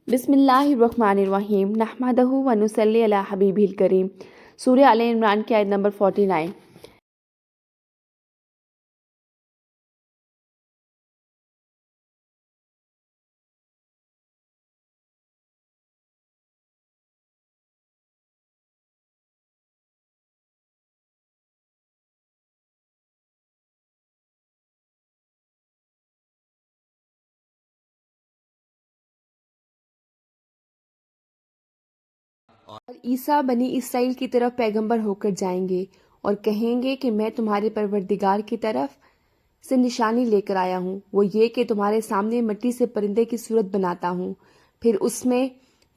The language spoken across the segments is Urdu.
بسم اللہ الرحمن الرحیم نحمدہ و نصلی علی حبیبہ الکریم۔ سورہ آل عمران کی آیت نمبر 49۔ اور عیسیٰ بنی اسرائیل کی طرف پیغمبر ہو کر جائیں گے اور کہیں گے کہ میں تمہارے پروردگار کی طرف سے نشانی لے کر آیا ہوں، وہ یہ کہ تمہارے سامنے مٹی سے پرندے کی صورت بناتا ہوں، پھر اس میں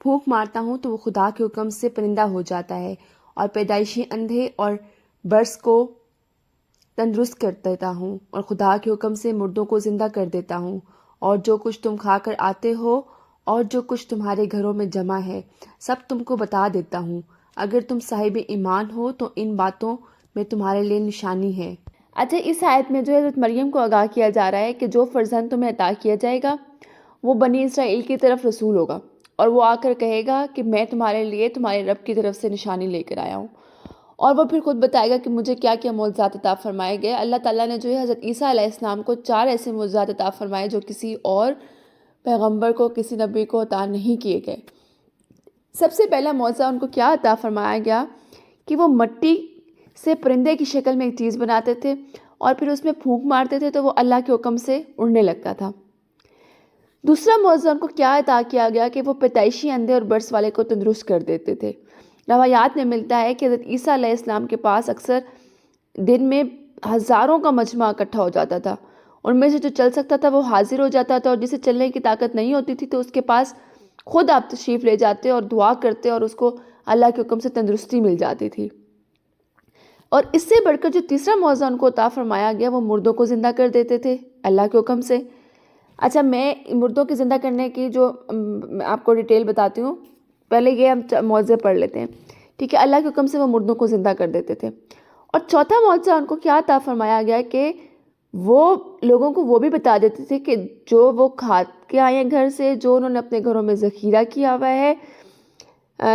پھونک مارتا ہوں تو وہ خدا کے حکم سے پرندہ ہو جاتا ہے، اور پیدائشی اندھے اور برس کو تندرست کر دیتا ہوں، اور خدا کے حکم سے مردوں کو زندہ کر دیتا ہوں، اور جو کچھ تم کھا کر آتے ہو اور جو کچھ تمہارے گھروں میں جمع ہے سب تم کو بتا دیتا ہوں۔ اگر تم صاحب ایمان ہو تو ان باتوں میں تمہارے لیے نشانی ہے۔ اچھا، اس آیت میں جو ہے حضرت مریم کو آگاہ کیا جا رہا ہے کہ جو فرزند تمہیں عطا کیا جائے گا وہ بنی اسرائیل کی طرف رسول ہوگا، اور وہ آ کر کہے گا کہ میں تمہارے لیے تمہارے رب کی طرف سے نشانی لے کر آیا ہوں، اور وہ پھر خود بتائے گا کہ مجھے کیا کیا معجزات عطا فرمائے گئے۔ اللہ تعالیٰ نے جو ہے حضرت عیسیٰ علیہ السلام کو 4 ایسے معجزات عطا فرمائے جو کسی اور پیغمبر کو، کسی نبی کو عطا نہیں کیے گئے۔ سب سے پہلا معجزہ ان کو کیا عطا فرمایا گیا کہ وہ مٹی سے پرندے کی شکل میں ایک چیز بناتے تھے اور پھر اس میں پھونک مارتے تھے تو وہ اللہ کے حکم سے اڑنے لگتا تھا۔ دوسرا معجزہ ان کو کیا عطا کیا گیا کہ وہ پیدائشی اندھے اور برس والے کو تندرست کر دیتے تھے۔ روایات میں ملتا ہے کہ حضرت عیسیٰ علیہ السلام کے پاس اکثر دن میں ہزاروں کا مجمع اکٹھا ہو جاتا تھا، ان میں سے جو چل سکتا تھا وہ حاضر ہو جاتا تھا، اور جسے چلنے کی طاقت نہیں ہوتی تھی تو اس کے پاس خود آپ تشریف لے جاتے اور دعا کرتے اور اس کو اللہ کے حکم سے تندرستی مل جاتی تھی۔ اور اس سے بڑھ کر جو تیسرا معجزہ ان کو عطا فرمایا گیا وہ مردوں کو زندہ کر دیتے تھے اللہ کے حکم سے۔ اچھا، میں مردوں کے زندہ کرنے کی جو آپ کو ڈیٹیل بتاتی ہوں، پہلے یہ ہم معجزے پڑھ لیتے ہیں، ٹھیک ہے۔ اللہ کے حکم سے وہ مردوں کو زندہ کر دیتے تھے۔ اور چوتھا معجزہ ان کو کیا عطا فرمایا گیا کہ وہ لوگوں کو وہ بھی بتا دیتے تھے کہ جو وہ کھا کے آئے ہیں گھر سے، جو انہوں نے اپنے گھروں میں ذخیرہ کیا ہوا ہے۔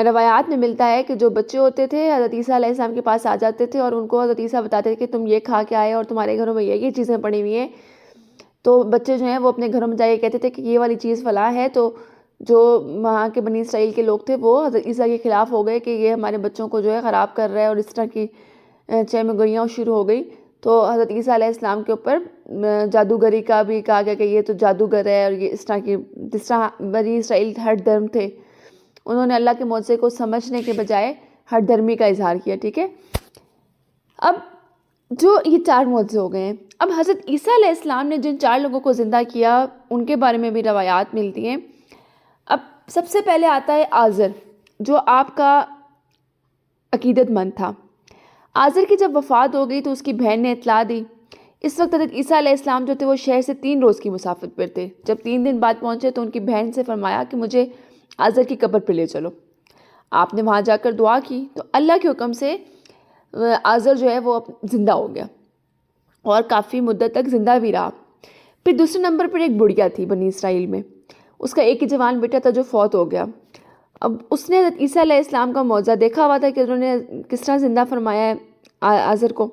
روایات میں ملتا ہے کہ جو بچے ہوتے تھے حضرت عیسیٰ علیہ السلام کے پاس آ جاتے تھے اور ان کو حضرت عیسیٰ بتاتے تھے کہ تم یہ کھا کے آئے اور تمہارے گھروں میں یہ چیزیں پڑی ہوئی ہیں، تو بچے جو ہیں وہ اپنے گھروں میں جا کے کہتے تھے کہ یہ والی چیز فلاں ہے، تو جو وہاں کے بنی اسرائیل کے لوگ تھے وہ حضرت عیسیٰ کے خلاف ہو گئے کہ یہ ہمارے بچوں کو جو ہے خراب کر رہا ہے، اور اس طرح کی چہ گوئیاں شروع ہو گئی۔ تو حضرت عیسیٰ علیہ السلام کے اوپر جادوگری کا بھی کہا گیا کہ یہ تو جادوگر ہے، اور یہ اس طرح کی، جس طرح بنی اسرائیل ہٹ درم تھے، انہوں نے اللہ کے معجزے کو سمجھنے کے بجائے ہٹ درمی کا اظہار کیا، ٹھیک ہے۔ اب جو یہ 4 معجزے ہو گئے ہیں، اب حضرت عیسیٰ علیہ السلام نے جن 4 لوگوں کو زندہ کیا ان کے بارے میں بھی روایات ملتی ہیں۔ اب سب سے پہلے آتا ہے آزر، جو آپ کا عقیدت مند تھا۔ آزر کی جب وفات ہو گئی تو اس کی بہن نے اطلاع دی۔ اس وقت حضرت عیسیٰ علیہ السلام جو تھے وہ شہر سے 3 روز کی مسافت پر تھے۔ جب 3 دن بعد پہنچے تو ان کی بہن سے فرمایا کہ مجھے آزر کی قبر پہ لے چلو۔ آپ نے وہاں جا کر دعا کی تو اللہ کے حکم سے آزر جو ہے وہ زندہ ہو گیا اور کافی مدت تک زندہ بھی رہا۔ پھر دوسرے نمبر پر ایک بڑھیا تھی بنی اسرائیل میں، اس کا ایک ہی جوان بیٹا تھا جو فوت ہو گیا۔ اب اس نے حضرت عیسیٰ علیہ السلام کا معجزہ دیکھا ہوا تھا کہ انہوں نے کس طرح زندہ فرمایا ہے آزر کو،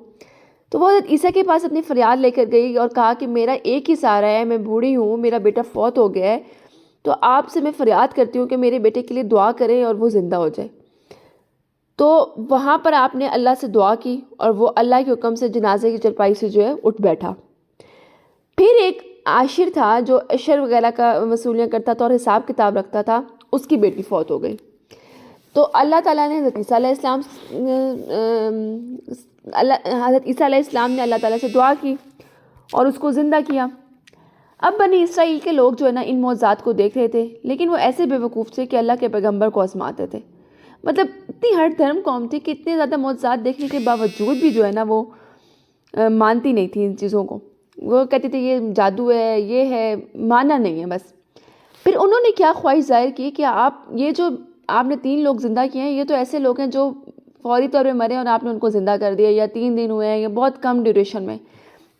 تو وہ حضرت عیسیٰ کے پاس اپنی فریاد لے کر گئی اور کہا کہ میرا ایک ہی سہارا ہے، میں بوڑھی ہوں، میرا بیٹا فوت ہو گیا ہے، تو آپ سے میں فریاد کرتی ہوں کہ میرے بیٹے کے لیے دعا کریں اور وہ زندہ ہو جائے۔ تو وہاں پر آپ نے اللہ سے دعا کی اور وہ اللہ کے حکم سے جنازے کی چرپائی سے جو ہے اٹھ بیٹھا۔ پھر ایک عاشر تھا جو عشر وغیرہ کا وصولیاں کرتا تھا اور حساب کتاب رکھتا تھا، اس کی بیٹی فوت ہو گئی۔ تو اللہ تعالیٰ نے حضرت عیسیٰ علیہ السلام نے اللہ تعالیٰ سے دعا کی اور اس کو زندہ کیا۔ اب بنی اسرائیل کے لوگ جو ہے نا ان معجزات کو دیکھ رہے تھے، لیکن وہ ایسے بے وقوف تھے کہ اللہ کے پیغمبر کو آزماتے تھے۔ مطلب اتنی ہر دھرم قوم تھی کہ اتنے زیادہ معجزات دیکھنے کے باوجود بھی جو ہے نا وہ مانتی نہیں تھی ان چیزوں کو، وہ کہتے تھے یہ جادو ہے، یہ ہے، مانا نہیں ہے بس۔ پھر انہوں نے کیا خواہش ظاہر کی کہ یہ جو آپ نے 3 لوگ زندہ کیے ہیں، یہ تو ایسے لوگ ہیں جو فوری طور پہ مرے اور آپ نے ان کو زندہ کر دیا، یا 3 دن ہوئے ہیں، یا بہت کم ڈیوریشن میں،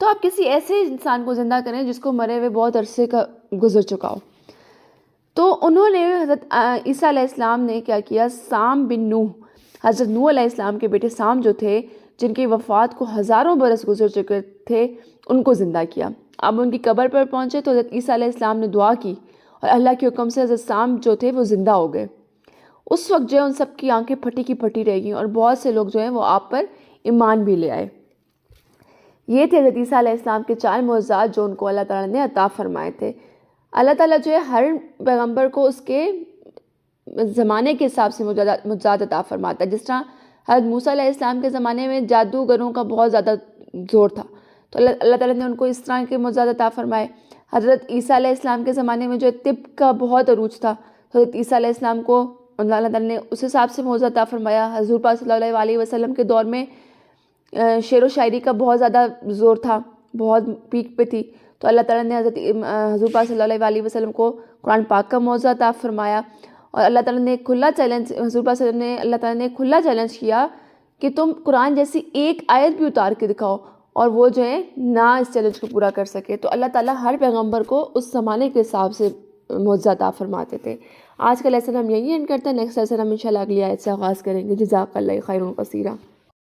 تو آپ کسی ایسے انسان کو زندہ کریں جس کو مرے ہوئے بہت عرصے کا گزر چکا ہو۔ تو انہوں نے حضرت عیسیٰ علیہ السلام نے کیا کیا، سام بن نوح، حضرت نوح علیہ السلام کے بیٹے سام جو تھے، جن کی وفات کو ہزاروں برس گزر چکے تھے، ان کو زندہ کیا۔ اب ان کی قبر پر پہنچے تو حضرت عیسیٰ علیہ السلام نے دعا کی اور اللہ کے حکم سے حضرت سام جو تھے وہ زندہ ہو گئے۔ اس وقت جو ہے ان سب کی آنکھیں پھٹی کی پھٹی رہ گئیں اور بہت سے لوگ جو ہیں وہ آپ پر ایمان بھی لے آئے۔ یہ تھے حضرت عیسیٰ علیہ السلام کے 4 معجزات جو ان کو اللہ تعالیٰ نے عطا فرمائے تھے۔ اللہ تعالیٰ جو ہے ہر پیغمبر کو اس کے زمانے کے حساب سے معجزات عطا فرماتا ہے۔ جس طرح حضرت موسیٰ علیہ السلام کے زمانے میں جادوگروں کا بہت زیادہ زور تھا، تو اللہ تعالیٰ نے ان کو اس طرح کے معجزات عطا فرمائے۔ حضرت عیسیٰ علیہ السلام کے زمانے میں جو طب کا بہت عروج تھا، حضرت عیسیٰ علیہ السلام کو اللہ تعالیٰ نے اس حساب سے معجزہ عطا فرمایا۔ حضور پاک صلی اللہ علیہ وسلم کے دور میں شعر و شاعری کا بہت زیادہ زور تھا، بہت پیک پہ تھی، تو اللہ تعالیٰ نے حضور پاک صلی اللہ علیہ وسلم کو قرآن پاک کا معجزہ عطا فرمایا۔ اور اللہ تعالیٰ نے کھلا چیلنج، حضور پاک صلی اللہ علیہ وسلم نے اللہ تعالیٰ نے کھلا چیلنج کیا کہ تم قرآن جیسی ایک آیت بھی اتار کے دکھاؤ، اور وہ جو ہے نہ اس چیلنج کو پورا کر سکے۔ تو اللہ تعالیٰ ہر پیغمبر کو اس زمانے کے حساب سے معجزہ عطا فرماتے تھے۔ آج کا لیسن ہم یہی اینڈ کرتے ہیں، نیکسٹ لیسن ہم انشاءاللہ اگلی آیت سے آغاز کریں گے۔ جزاک اللہ خیرا کثیرا۔